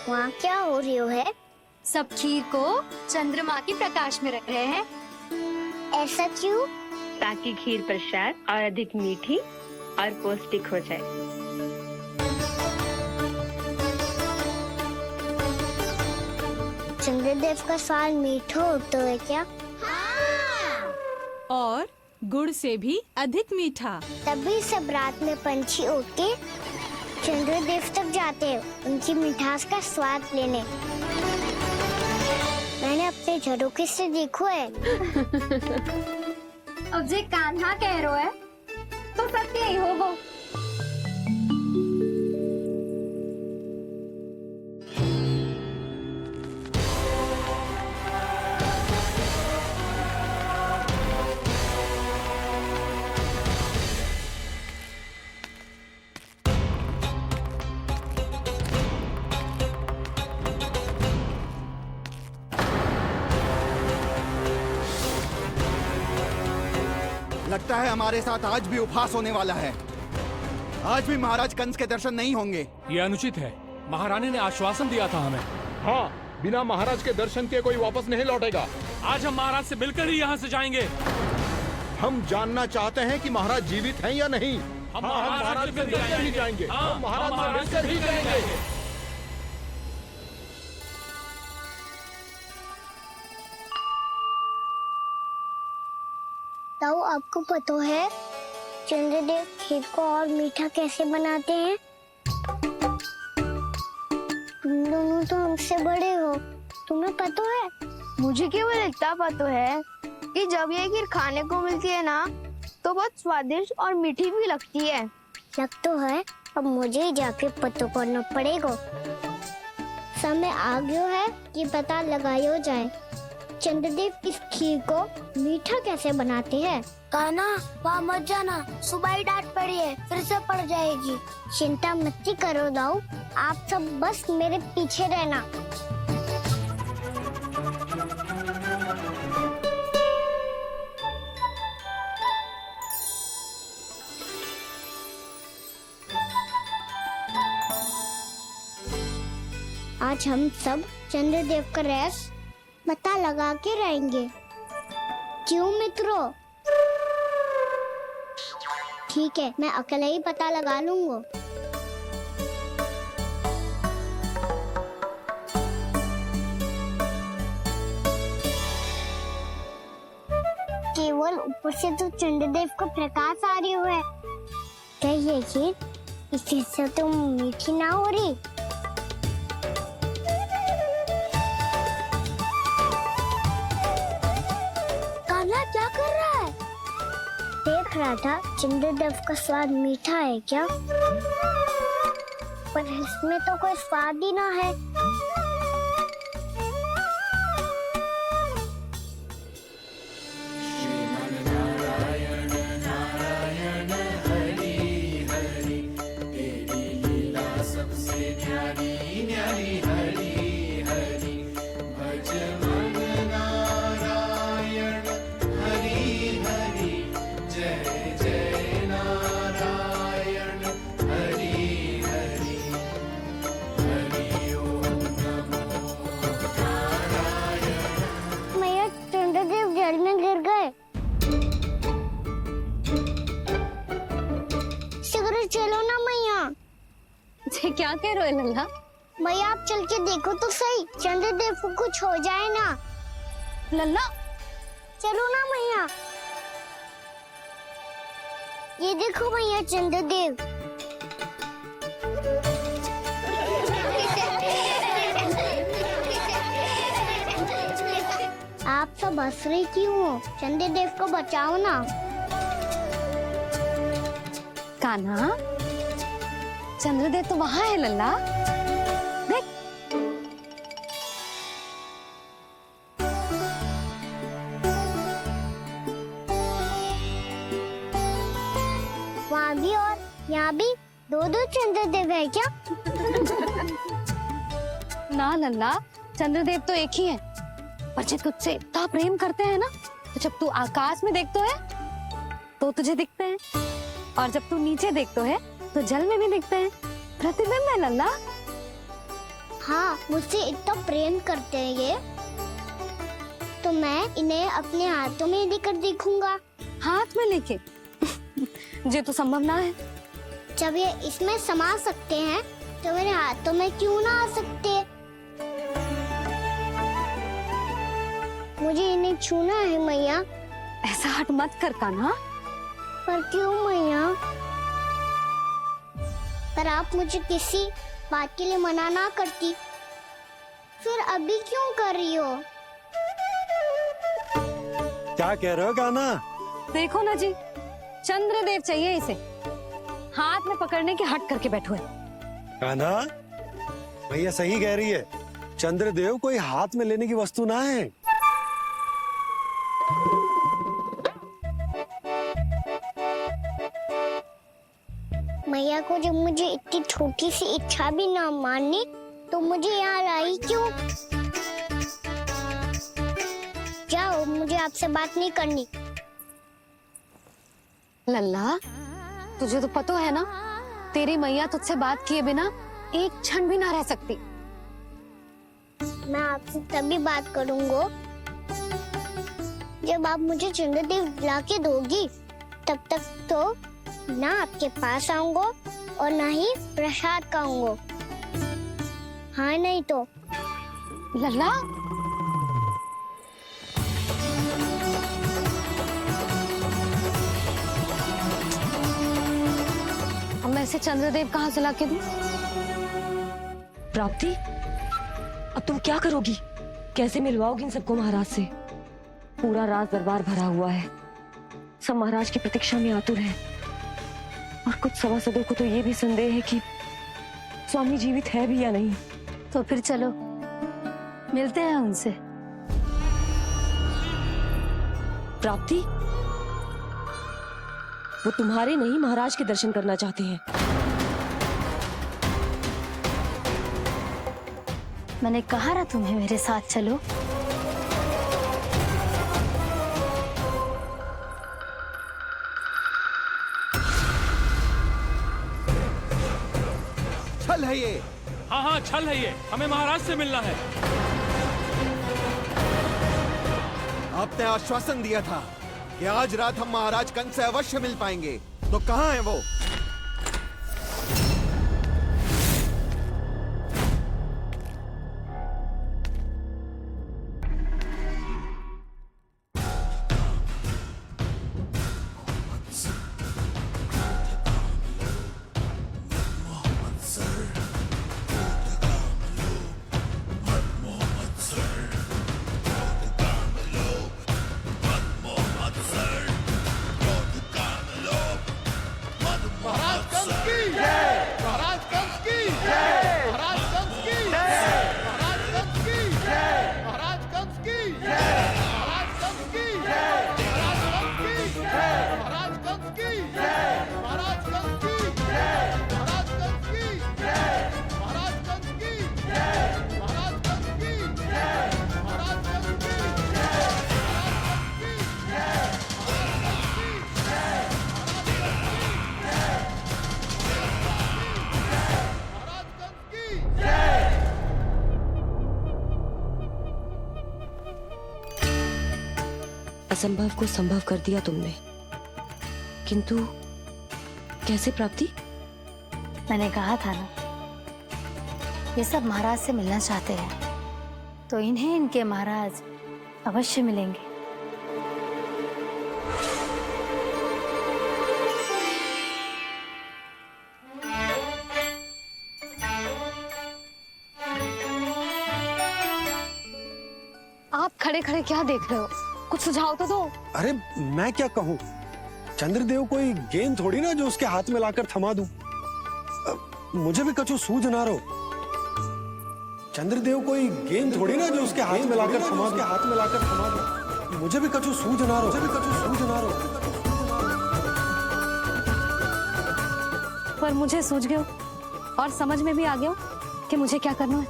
वहाँ क्या हो रही है? सब खीर को चंद्रमा के प्रकाश में रख रहे हैं। ऐसा क्यों? ताकि खीर प्रसाद और अधिक मीठी और पौष्टिक हो जाए। चंद्रदेव का स्वाद मीठा होता है क्या? और गुड़ से भी अधिक मीठा। तभी सब रात में पंछी उड़ के चंद्रदेव तक जाते हैं उनकी मिठास का स्वाद लेने। मैंने अपने झरोखे से देखो है। अब जे कान्हा कह रहा है तो सत्य ही होगा। लगता है हमारे साथ आज भी उपहास होने वाला है। आज भी महाराज कंस के दर्शन नहीं होंगे। ये अनुचित है। महारानी ने आश्वासन दिया था हमें। हाँ, बिना महाराज के दर्शन के कोई वापस नहीं लौटेगा। आज हम महाराज से मिलकर ही यहाँ से जाएंगे। हम जानना चाहते हैं कि महाराज जीवित हैं या नहीं। हम महाराज से मिलकर ही जाएंगे। हम महाराज से मिलकर ही जाएंगे। ताऊ, आपको पता है चंद्रदेव खीर को और मीठा कैसे बनाते हैं? तुम दोनों तो हमसे बड़े हो, तुम्हें पता है? मुझे केवल इतना पता है कि जब ये खीर खाने को मिलती है ना तो बहुत स्वादिष्ट और मीठी भी लगती है। लग तो है, अब मुझे ही जाके पता करना पड़ेगा। समय आ गया है कि पता लगाया जाए चंद्रदेव इस खीर को मीठा कैसे बनाते हैं। कान्हा, वहाँ मत जाना, सुबह ही डांट पड़ी है, फिर से पड़ जाएगी। चिंता मत करो दाऊ, आप सब बस मेरे पीछे रहना। आज हम सब चंद्रदेव का रहस्य पता लगा के रहेंगे। क्यों मित्रों? ठीक है, मैं अकेले ही पता लगा लूंगा। केवल ऊपर से तो चंद्रदेव का प्रकाश आ रही है। क्या ये खीर इससे तो मीठी ना हो रही? क्या कर रहा है? देख रहा था चंद्रदेव का स्वाद मीठा है क्या, पर इसमें तो कोई स्वाद ही ना है। चलो ना मैया। क्या कह रहे हो लल्ला? मैया आप चल के देखो तो सही, चंद्रदेव को कुछ हो जाए ना। लल्ला चलो ना मैया। ये देखो मैया चंद्रदेव। आप सब हंस रही क्यों हो? चंद्रदेव को बचाओ ना। कान्हा, चंद्रदेव तो वहाँ है लल्ला, देख। वहाँ भी और यहाँ भी दो चंद्रदेव है क्या? ना लल्ला, चंद्रदेव तो एक ही है। पर जब तुझसे इतना प्रेम करते हैं ना, तो जब तू आकाश में देखतो है तो तुझे दिखते हैं, और जब तू नीचे देखतो है तो जल में भी दिखते हैं। प्रतिबिंब है लल्ला। हाँ, मुझसे इतना प्रेम करते हैं ये, तो मैं इन्हें अपने हाथों में लेकर देखूंगा। हाथ में लेके ये तो संभव ना है। जब ये इसमें समा सकते हैं तो मेरे हाथों में क्यों ना आ सकते? मुझे इन्हें छूना है मैया। ऐसा हट मत कर कान्हा। पर क्यों मैया? पर आप मुझे किसी बात के लिए मना ना करती, फिर अभी क्यों कर रही हो? क्या कह रहे हो कान्हा? देखो ना जी, चंद्रदेव चाहिए इसे, हाथ में पकड़ने के हट करके बैठो है। कान्हा, भैया सही कह रही है, चंद्रदेव कोई हाथ में लेने की वस्तु ना है। मैया को जब मुझे इतनी छोटी सी इच्छा भी ना माननी, तो मुझे यहाँ लाई क्यों? जाओ, मुझे आपसे बात नहीं करनी। लल्ला, तुझे तो पता है ना, तेरी मैया तुझसे बात किए बिना एक क्षण भी ना रह सकती। मैं आपसे तभी बात करूंगा जब आप मुझे चंद्रदेव ला के दोगी। तब तक तो ना आपके पास आऊंगा और ना ही प्रसाद खाऊंगा। हाँ नहीं तो। लल्ला, अब मैं इसे चंद्रदेव कहाँ से लाके दूं? प्राप्ति, अब तुम क्या करोगी? कैसे मिलवाओगी इन सबको महाराज से? पूरा राज दरबार भरा हुआ है, सब महाराज की प्रतीक्षा में आतुर हैं। और कुछ सभासदों को तो ये भी संदेह है कि स्वामी जीवित है भी या नहीं। तो फिर चलो मिलते हैं उनसे। प्राप्ति, वो तुम्हारे नहीं महाराज के दर्शन करना चाहते हैं। मैंने कहा ना तुम्हें मेरे साथ चलो। छल है ये। हाँ हाँ, छल है ये, हमें महाराज से मिलना है। आपने आश्वासन दिया था कि आज रात हम महाराज कंस से अवश्य मिल पाएंगे, तो कहाँ है वो? असंभव को संभव कर दिया तुमने, किंतु कैसे प्राप्ति? मैंने कहा था ना, ये सब महाराज से मिलना चाहते हैं, तो इन्हें इनके महाराज अवश्य मिलेंगे। आप खड़े खड़े क्या देख रहे हो? कुछ सुझाव तो दो। अरे मैं क्या कहूँ, चंद्रदेव कोई गेंद थोड़ी ना जो उसके हाथ में लाकर थमा दूं। मुझे भी कछु सूझ ना रहो। चंद्रदेव कोई गेंद थोड़ी ना जो उसके हाथ में लाकर थमा दूं। मुझे भी कछु सूझ ना रहो। पर मुझे सूझ गयो और समझ में भी आ गया कि मुझे क्या करना है।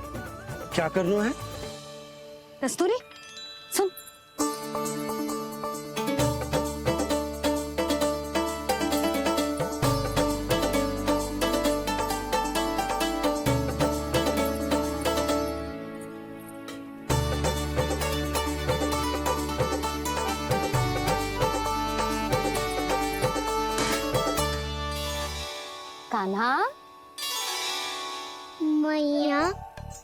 क्या करना है? कस्तूरी, सुन। कान्हा, मैया,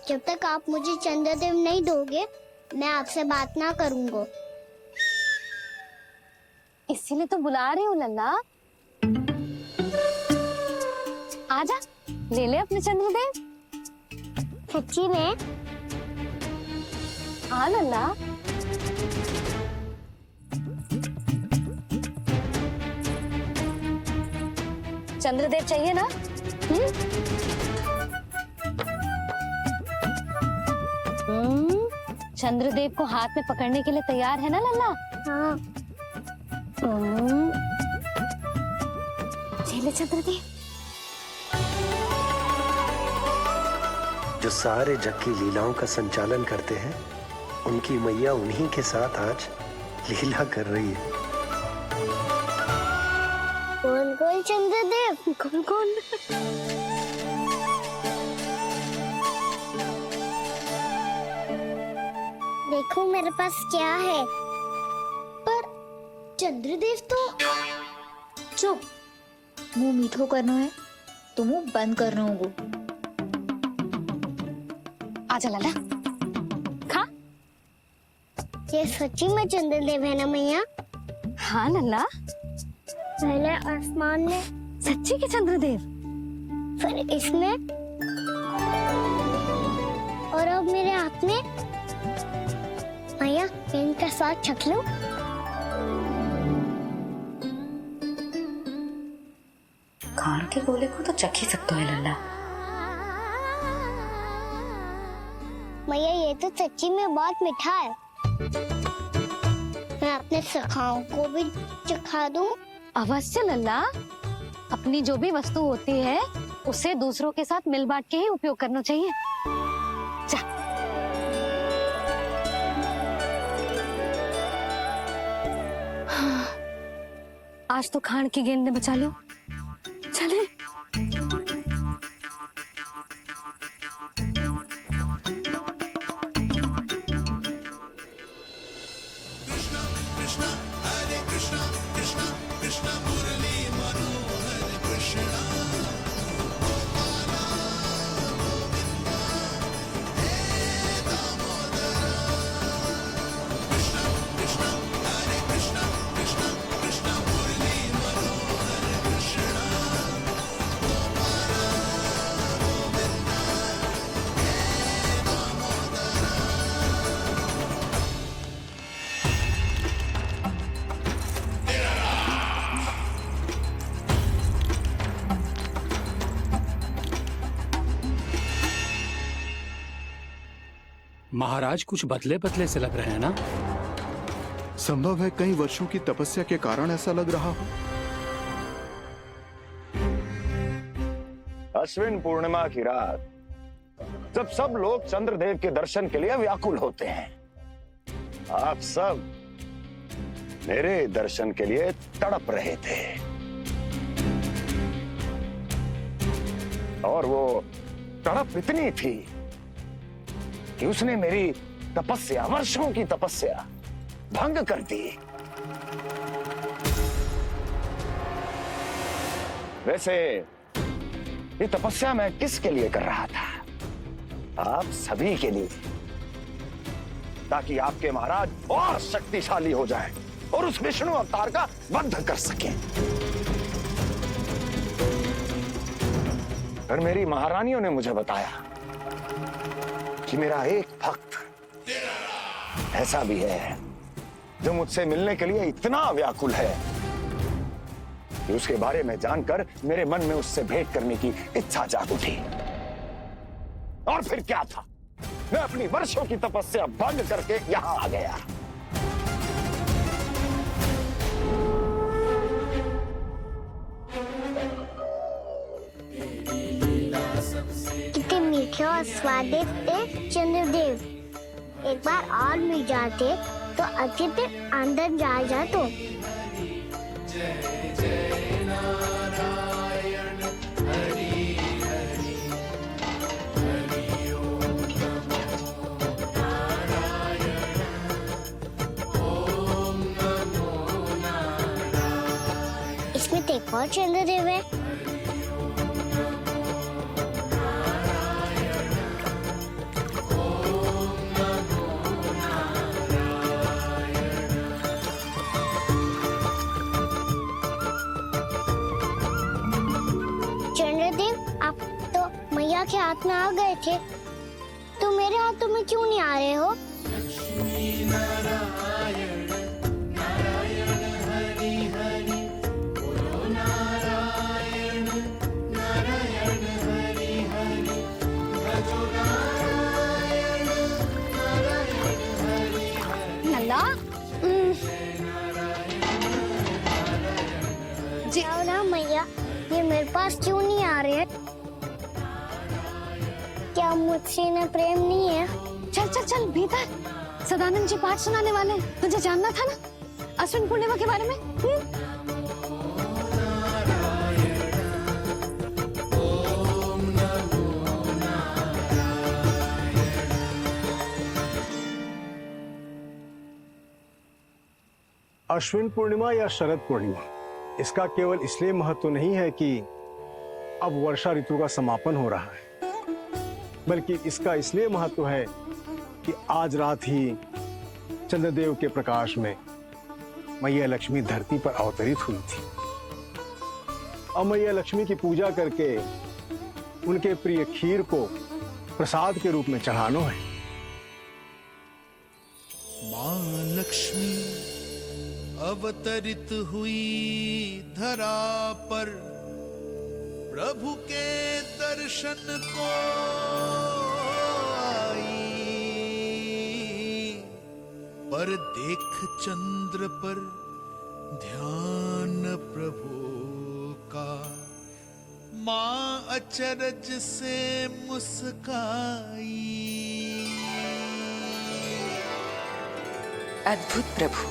जब तक आप मुझे चंद्रदेव नहीं दोगे मैं आपसे बात ना करूंगा। इसीलिए तो बुला रही हूँ लल्ला। आजा, ले ले अपने चंद्रदेव। सच्ची में? हाँ लल्ला। चंद्रदेव चाहिए ना? चंद्रदेव को हाथ में पकड़ने के लिए तैयार है ना लल्ला? हाँ। ले चंद्रदेव। जो सारे जग की लीलाओं का संचालन करते हैं, उनकी मैया उन्हीं के साथ आज लीला कर रही है। कौन कौन चंद्रदेव? कौन कौन? देखो मेरे पास क्या है। पर चंद्रदेव तो चुप, मुंह मीठो करना है तो मुंह बंद करना होगा। आजा लल्ला, खा। ये सच्ची में चंद्रदेव है ना मैया? हाँ लल्ला, पहले आसमान में, सच्ची के चंद्रदेव। फिर इसमें, और अब मेरे हाथ में। मैया, इनका साथ छक लो। खान के गोले को तो चख ही सकता है लल्ला। मैया, ये तो सच्ची में बहुत मीठा है। मैं अपने सखाओं को भी चखा दूं? अवश्य लल्ला, अपनी जो भी वस्तु होती है उसे दूसरों के साथ मिल बांट के ही उपयोग करना चाहिए। जा। हाँ, आज तो खान की गेंद ने बचा लो। चले। महाराज कुछ बदले बदले से लग रहे हैं ना? संभव है कई वर्षों की तपस्या के कारण ऐसा लग रहा हो। अश्विन पूर्णिमा की रात, जब सब लोग चंद्रदेव के दर्शन के लिए व्याकुल होते हैं, आप सब मेरे दर्शन के लिए तड़प रहे थे। और वो तड़प इतनी थी कि उसने मेरी तपस्या, वर्षों की तपस्या भंग कर दी। वैसे ये तपस्या मैं किसके लिए कर रहा था? आप सभी के लिए, ताकि आपके महाराज और शक्तिशाली हो जाएं और उस विष्णु अवतार का वध कर सकें। पर मेरी महारानियों ने मुझे बताया कि मेरा एक भक्त ऐसा भी है जो मुझसे मिलने के लिए इतना व्याकुल है कि उसके बारे में जानकर मेरे मन में उससे भेंट करने की इच्छा जाग उठी। और फिर क्या था, मैं अपनी वर्षों की तपस्या भंग करके यहां आ गया। कितने मीठे और स्वादिष्ट थे चंद्रदेव। एक बार और मिल जाते तो अच्छे से अंदर जा तो। इसमें तो एक और चंद्रदेव है। मैया के हाथ में आ गए थे, तो मेरे हाथों में क्यों नहीं आ रहे हो? नंदा जी, ना मैया, ये मेरे पास क्यों नहीं आ रहे? क्या मुझसे इन्हें प्रेम नहीं है? चल चल चल भीतर, सदानंद जी पाठ सुनाने वाले हैं। तुझे जानना था ना अश्विन पूर्णिमा के बारे में? अश्विन पूर्णिमा या शरद पूर्णिमा, इसका केवल इसलिए महत्व नहीं है कि अब वर्षा ऋतु का समापन हो रहा है, बल्कि इसका इसलिए महत्व है कि आज रात ही चंद्रदेव के प्रकाश में मैया लक्ष्मी धरती पर अवतरित हुई थी। अब मैया लक्ष्मी की पूजा करके उनके प्रिय खीर को प्रसाद के रूप में चढ़ाना है। मां लक्ष्मी अवतरित हुई धरा पर, प्रभु के दर्शन को आई, पर देख चंद्र पर ध्यान प्रभु का, मां अचरज से मुस्काई। अद्भुत प्रभु,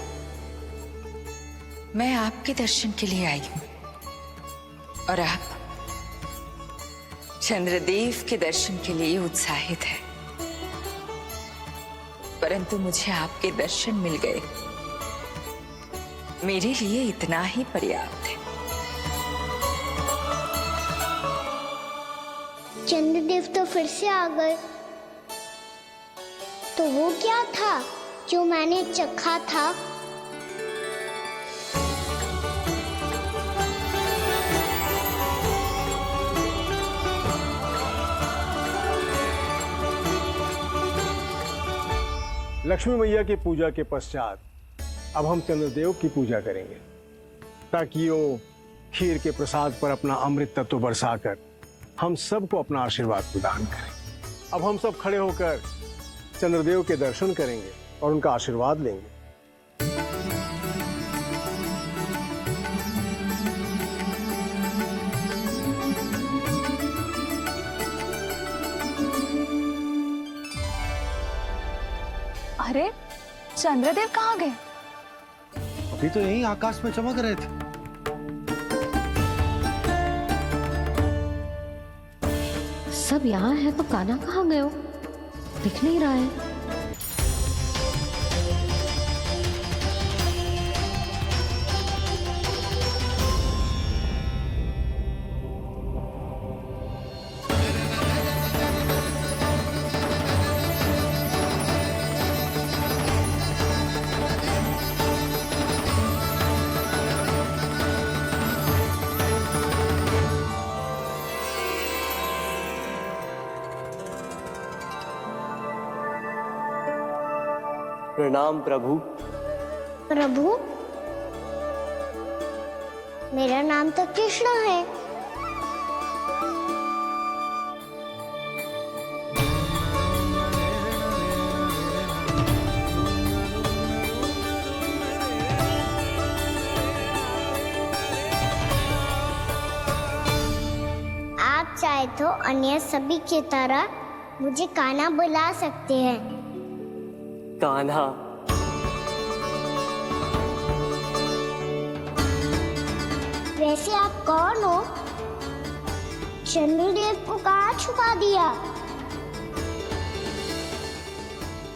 मैं आपके दर्शन के लिए आई हूं और आप चंद्रदेव के दर्शन के लिए उत्साहित है, परंतु मुझे आपके दर्शन मिल गए, मेरे लिए इतना ही पर्याप्त है। चंद्रदेव तो फिर से आ गए, तो वो क्या था जो मैंने चखा था? लक्ष्मी मैया की पूजा के पश्चात अब हम चंद्रदेव की पूजा करेंगे, ताकि वो खीर के प्रसाद पर अपना अमृत तत्व बरसाकर हम सबको अपना आशीर्वाद प्रदान करें। अब हम सब खड़े होकर चंद्रदेव के दर्शन करेंगे और उनका आशीर्वाद लेंगे। अरे चंद्रदेव कहाँ गए? अभी तो यहीं आकाश में चमक रहे थे। सब यहाँ है तो कान्हा कहाँ गए हो? दिख नहीं रहा है। प्रणाम प्रभु। प्रभु, मेरा नाम तो कृष्ण है। आप चाहे तो अन्य सभी की तरह मुझे कान्हा बुला सकते हैं। कान्हा? वैसे आप कौन हो? चंद्रदेव को कहाँ छुपा दिया?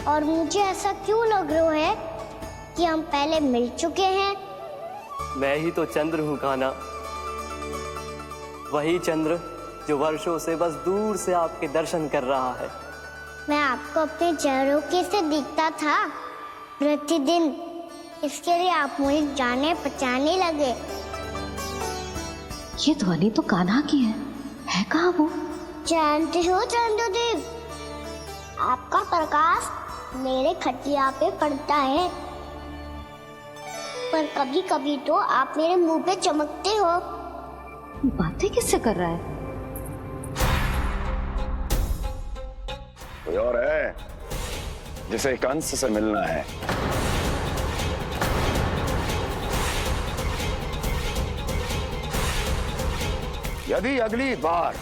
और मुझे ऐसा क्यों लग रहा है कि हम पहले मिल चुके हैं? मैं ही तो चंद्र हूँ कान्हा, वही चंद्र जो वर्षों से बस दूर से आपके दर्शन कर रहा है। मैं आपको अपने झरोखे से दिखता था प्रतिदिन, इसके लिए आप मुझे जाने पहचानने लगे। ये ध्वनि तो कान्हा की है कहाँ वो? जानते हो चंद्रदेव, आपका प्रकाश मेरे खटिया पे पड़ता है, पर कभी कभी तो आप मेरे मुंह पे चमकते हो। बातें किससे कर रहा है? कोई और है जिसे कंस से मिलना है? यदि अगली बार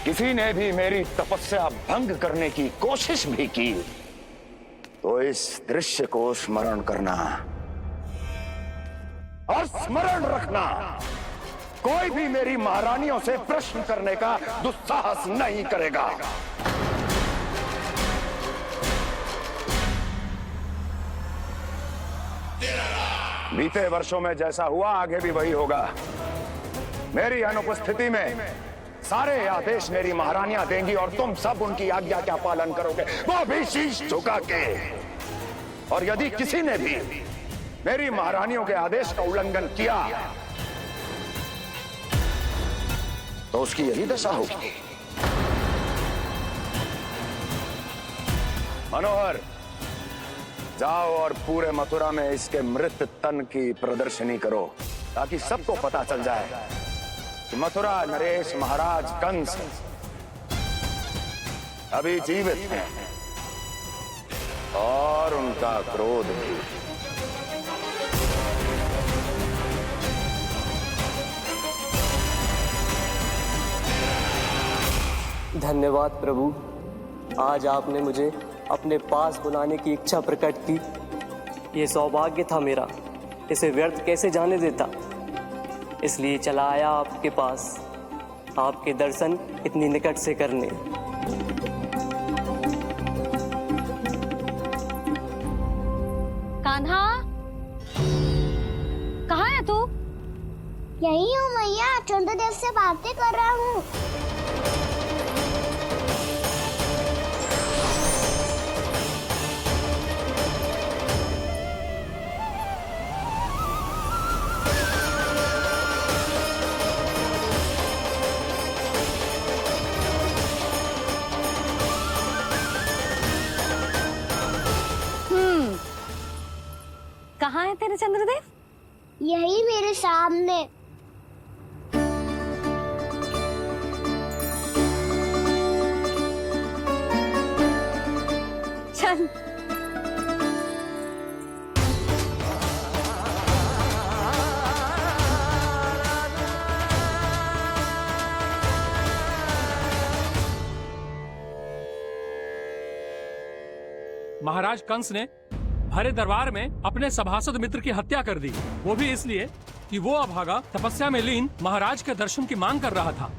किसी ने भी मेरी तपस्या भंग करने की कोशिश भी की तो इस दृश्य को स्मरण करना और स्मरण रखना, कोई भी मेरी महारानियों से प्रश्न करने का दुस्साहस नहीं करेगा। बीते वर्षों में जैसा हुआ आगे भी वही होगा। मेरी अनुपस्थिति में सारे आदेश मेरी महारानियां देंगी और तुम सब उनकी आज्ञा का पालन करोगे, वो भी शीश झुका के। और यदि किसी ने भी मेरी महारानियों के आदेश का उल्लंघन किया तो उसकी यही दशा होगी। मनोहर, जाओ और पूरे मथुरा में इसके मृत तन की प्रदर्शनी करो ताकि सबको पता चल जाए कि मथुरा नरेश महाराज कंस अभी जीवित हैं और उनका क्रोध भी। धन्यवाद प्रभु, आज आपने मुझे अपने पास बुलाने की इच्छा प्रकट की। ये सौभाग्य था मेरा, इसे व्यर्थ कैसे जाने देता। इसलिए चला आया आपके पास, आपके दर्शन इतनी निकट से करने। कान्हा, कहाँ है तू? यही हूँ मैया, चंद्रदेव से बातें कर रहा हूँ। कहाँ है तेरे चंद्रदेव? यही मेरे सामने। चल। महाराज कंस ने भरे दरबार में अपने सभासद मित्र की हत्या कर दी, वो भी इसलिए कि वो अभागा तपस्या में लीन महाराज के दर्शन की मांग कर रहा था।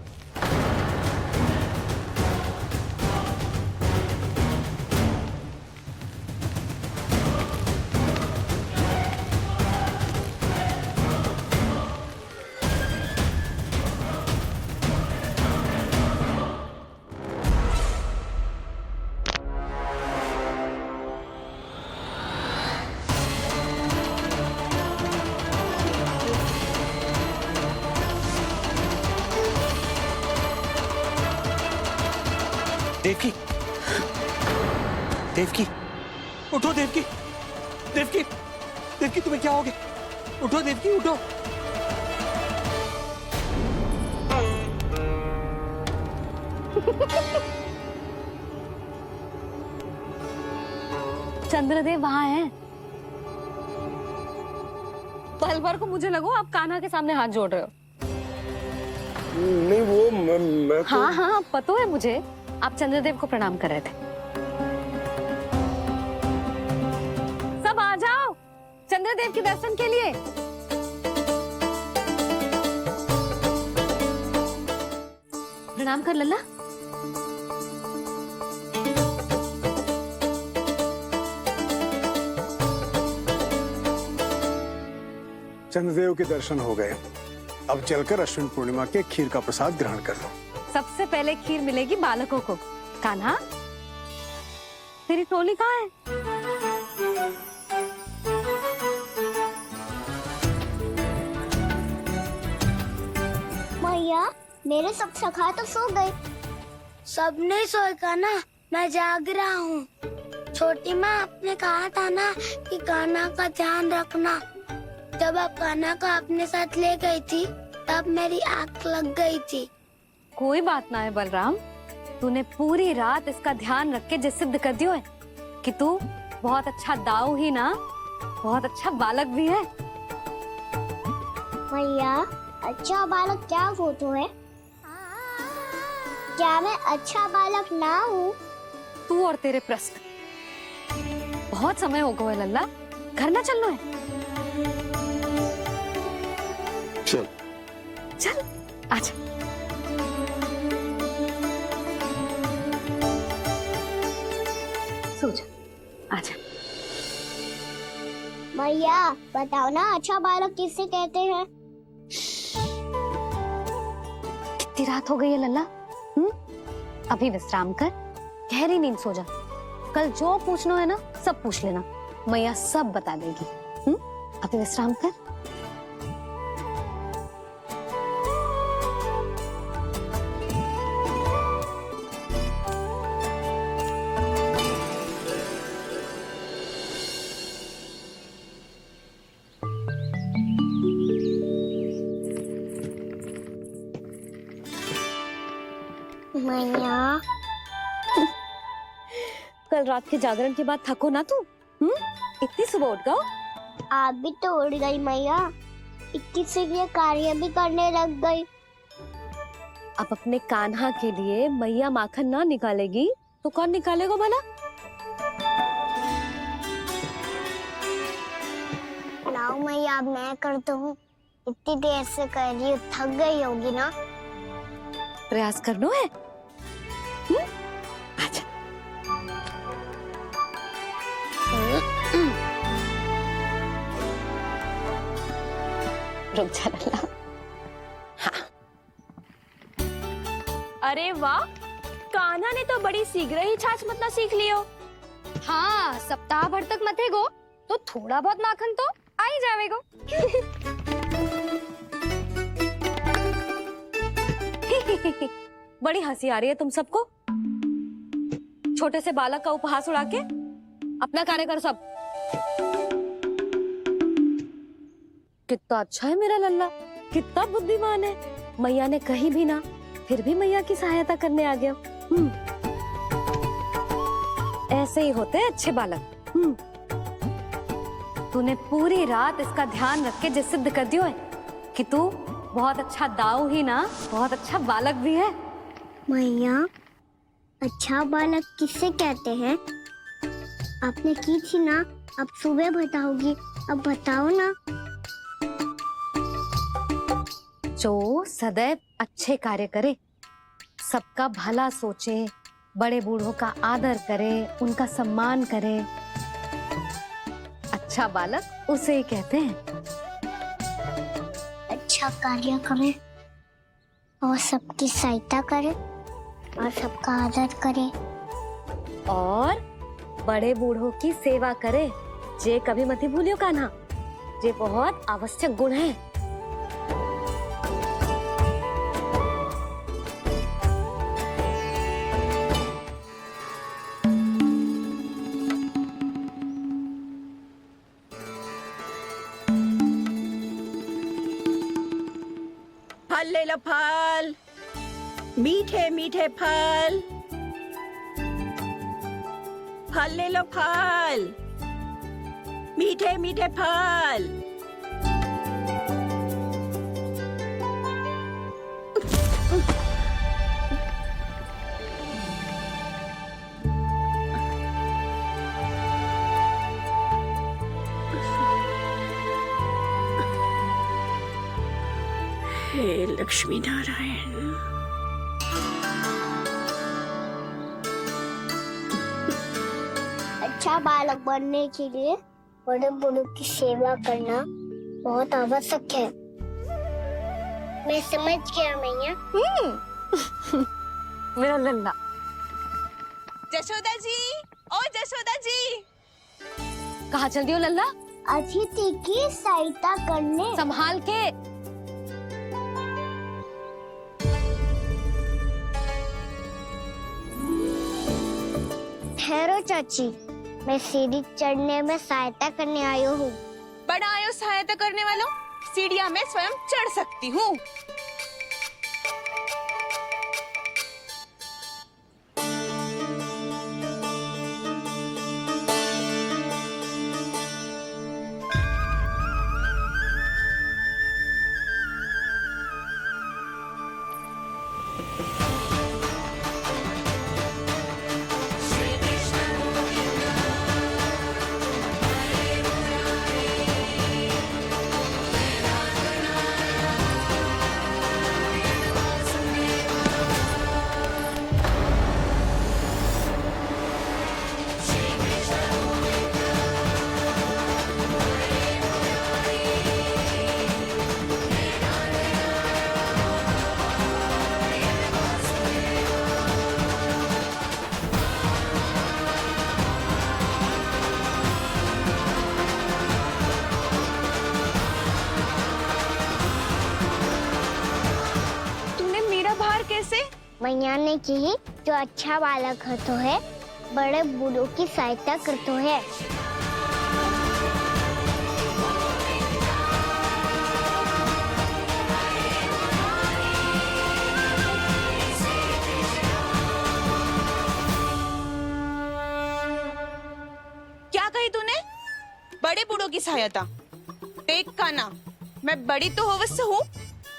देवकी, देवकी, उठो देवकी, देवकी, देवकी तुम्हें क्या हो गया? उठो देवकी, उठो। चंद्रदेव वहाँ हैं। पल भर को मुझे लगो आप कान्हा के सामने हाथ जोड़ रहे हो। नहीं वो मैं तो... हाँ हाँ पता है मुझे, आप चंद्रदेव को प्रणाम कर रहे थे। सब आ जाओ चंद्रदेव के दर्शन के लिए। प्रणाम कर लल्ला। चंद्रदेव के दर्शन हो गए, अब चलकर अश्विन पूर्णिमा के खीर का प्रसाद ग्रहण कर लो। सबसे पहले खीर मिलेगी बालकों को। कान्हा, तेरी टोली कहाँ है? मैया, मेरे सब सखा तो सो गए। सब नहीं सोएगा ना, मैं जाग रहा हूँ। छोटी माँ आपने कहा था ना कि कान्हा का ध्यान रखना। जब आप कान्हा को अपने साथ ले गई थी तब मेरी आँख लग गई थी। कोई बात ना है बलराम, तूने पूरी रात इसका ध्यान रख के जिस सिद्ध कर दियो है कि तू बहुत अच्छा दाऊ ही ना, बहुत अच्छा बालक भी है। भैया अच्छा बालक क्या फोटो है? क्या मैं अच्छा बालक ना हूँ? तू और तेरे प्रश्न। बहुत समय हो गया लल्ला, घर ना चलना है। चल चल आजा। सो जा, आजा। भैया बताओ ना अच्छा बालक किसे कहते हैं? कितनी रात हो गई है लल्ला? अभी विश्राम कर, गहरी नींद सो जा। कल जो पूछना है ना सब पूछ लेना, मैया सब बता देगी। अभी विश्राम कर। मैया कल रात के जागरण के बाद थको ना तू? इतनी सुबह उठ गओ? आप भी तो उड़ गई मैया, इतनी से ये कार्य भी करने लग गई। अब अपने कान्हा के लिए मैया माखन ना निकालेगी तो कौन निकालेगा भला? लाओ मैया अब मैं करता हूँ, इतनी देर से कर रही हूँ, थक गई होगी ना। प्रयास करना है। आजा। रुक जा लल्ला। अरे वाह, कान्हा ने तो बड़ी शीघ्र ही छाछ मतना सीख लियो। हाँ, सप्ताह भर तक मते गो तो थोड़ा बहुत माखन तो आ ही जावेगो। बड़ी हंसी आ रही है तुम सबको। छोटे से बालक का उपहास उड़ा के अपना कार्य कर सब। कितना अच्छा है मेरा लल्ला, कितना बुद्धिमान है। मैया ने कहीं भी ना, फिर भी मैया की सहायता करने आ गया। ऐसे ही होते हैं अच्छे बालक। तूने पूरी रात इसका ध्यान रख के जिस सिद्ध कर दियो है कि तू बहुत अच्छा दाऊ ही ना, बहुत अच्छा बालक भी है। मैया अच्छा बालक किससे कहते हैं? आपने की थी ना, अब सुबह बताओगी, अब बताओ ना। जो सदैव अच्छे कार्य करे, सबका भला सोचे, बड़े बूढ़ों का आदर करे, उनका सम्मान करे, अच्छा बालक उसे ही कहते हैं। अच्छा कार्य करे और सबकी सहायता करे और सबका आदर करे और बड़े बूढ़ों की सेवा करे, जे कभी मत भूलियो कान्हा, जे बहुत आवश्यक गुण है। फल ले लो, फल, मीठे मीठे फल। फल ले लो, फल, मीठे मीठे फल। हे लक्ष्मी नारायण। अच्छा बालक बनने के लिए बड़े बूढ़ों की सेवा करना बहुत आवश्यक है। मैं समझ गया मैया। मेरा लल्ला। जशोदा जी, ओ जशोदा जी। कहाँ चल दियो लल्ला? अतिथि की सहायता करने। संभाल के। ठहरो चाची, मैं सीढ़ी चढ़ने में सहायता करने आई हूँ। बड़ा आयो सहायता करने वालों, सीढ़ियाँ मैं स्वयं चढ़ सकती हूँ। मैया ने की जो अच्छा बालक होतो है, बड़े बूढ़ों की सहायता करतो है। क्या कही तूने? बड़े बूढ़ों की सहायता? देख काना, मैं बड़ी तो अवश्य हूँ,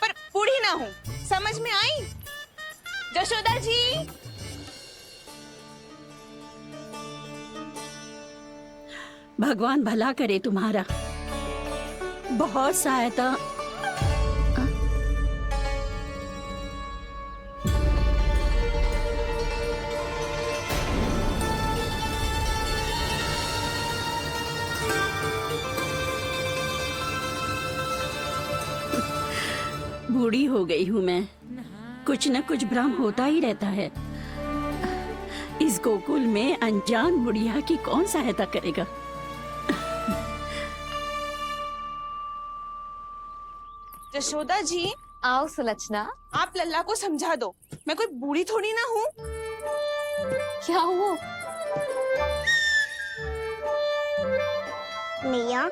पर बूढ़ी ना हूँ। समझ में आई? जशोदा जी, भगवान भला करे तुम्हारा। बहुत सहायता। बूढ़ी हो गई हूँ मैं, कुछ न कुछ भ्रम होता ही रहता है। इस गोकुल में अनजान बुढ़िया की कौन सहायता करेगा? जशोदा जी, आओ सुलक्षणा। आप लल्ला को समझा दो, मैं कोई बूढ़ी थोड़ी ना हूँ। क्या हुआ? मैया,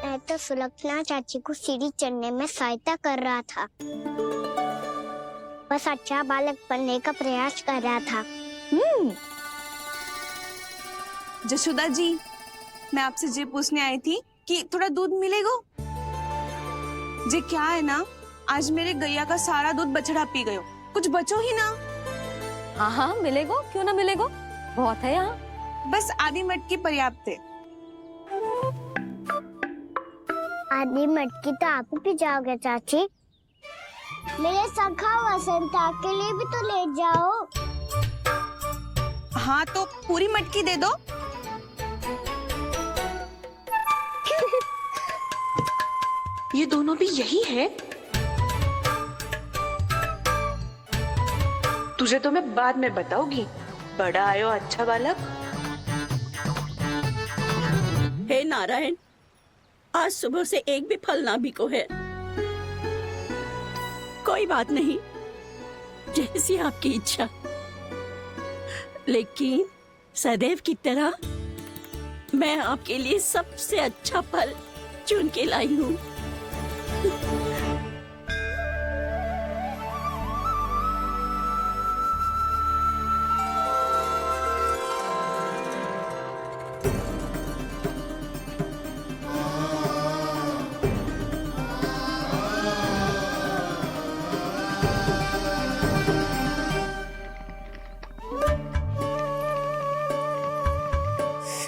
मैं तो सुलक्षणा चाची को सीढ़ी चढ़ने में सहायता कर रहा था, बस अच्छा बालक बनने का प्रयास कर रहा था। जशोदा जी, मैं आपसे ये पूछने आई थी कि थोड़ा दूध मिलेगा? जे क्या है ना, आज मेरे गैया का सारा दूध बछड़ा पी गयो, कुछ बचो ही ना। हाँ हाँ मिलेगो, क्यों ना मिलेगो, बहुत है यहाँ। बस आधी मटकी पर्याप्त है। आधी मटकी तो आप ही पी जाओगे चाची। मेरे सखा वसंता के लिए भी तो ले जाओ। हाँ तो पूरी मटकी दे दो। ये दोनों भी यही है? तुझे तो मैं बाद में बताऊंगी। बड़ा आयो अच्छा बालक। हे नारायण, आज सुबह से एक भी फल ना बिको है। कोई बात नहीं, जैसी आपकी इच्छा, लेकिन सदैव की तरह मैं आपके लिए सबसे अच्छा फल चुन के लाई हूँ।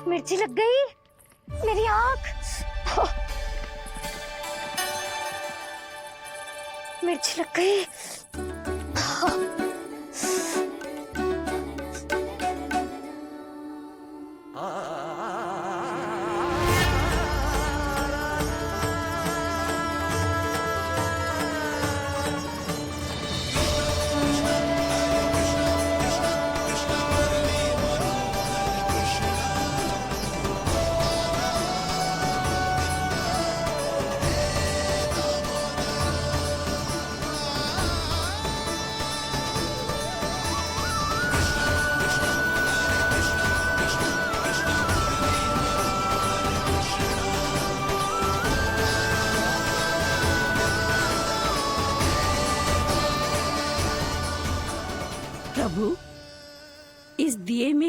मिर्ची लग गई मेरी आँख। मिर्ची लग गई।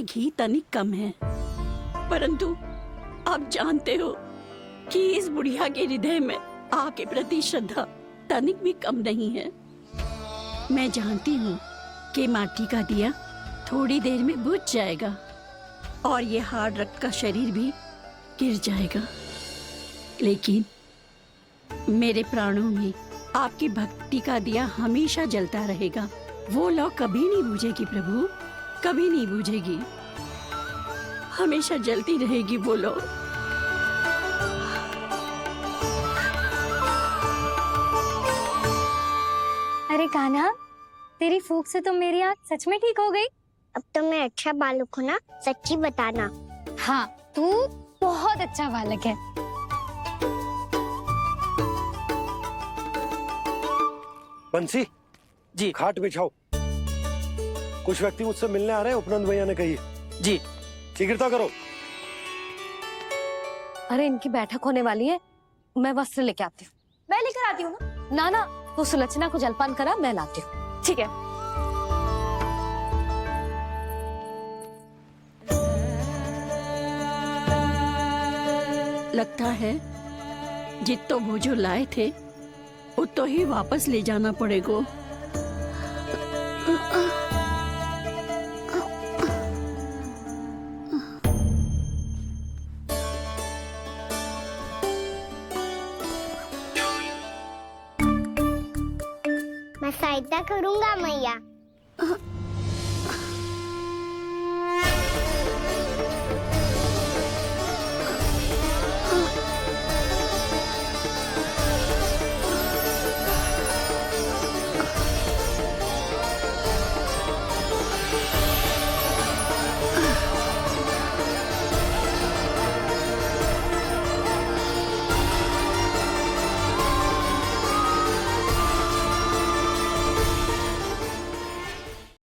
घी तनिक कम है, परंतु आप जानते हो कि इस बुढ़िया के हृदय में आपके प्रति श्रद्धा तनिक भी कम नहीं है। मैं जानती हूँ कि माटी का दिया थोड़ी देर में बुझ जाएगा और ये हार्ड रक्त का शरीर भी गिर जाएगा, लेकिन मेरे प्राणों में आपकी भक्ति का दिया हमेशा जलता रहेगा। वो लौ कभी नहीं बुझेगी प्रभु, कभी नहीं बुझेगी, हमेशा जलती रहेगी वो लौ। अरे कान्हा, तेरी फूंक से तो मेरी आँख सच में ठीक हो गई। अब तो मैं अच्छा बालक हूँ ना, सच्ची बताना। हाँ, तू बहुत अच्छा बालक है। बंसी जी, खाट बिछाओ। कुछ व्यक्ति मुझसे मिलने आ रहे हैं, उपनंद भैया ने कही है। जी, शीघ्रता करो। अरे इनकी बैठक होने वाली है, मैं वस्त्र लेके आती हूँ। मैं लेकर आती हूँ ना। ना ना, तू सुलक्षणा को जलपान करा, मैं लाती हूँ। ठीक है। लगता है जितो वो जो लाए थे उतो ही वापस ले जाना पड़ेगा। मैं सहायता करूंगा मैया।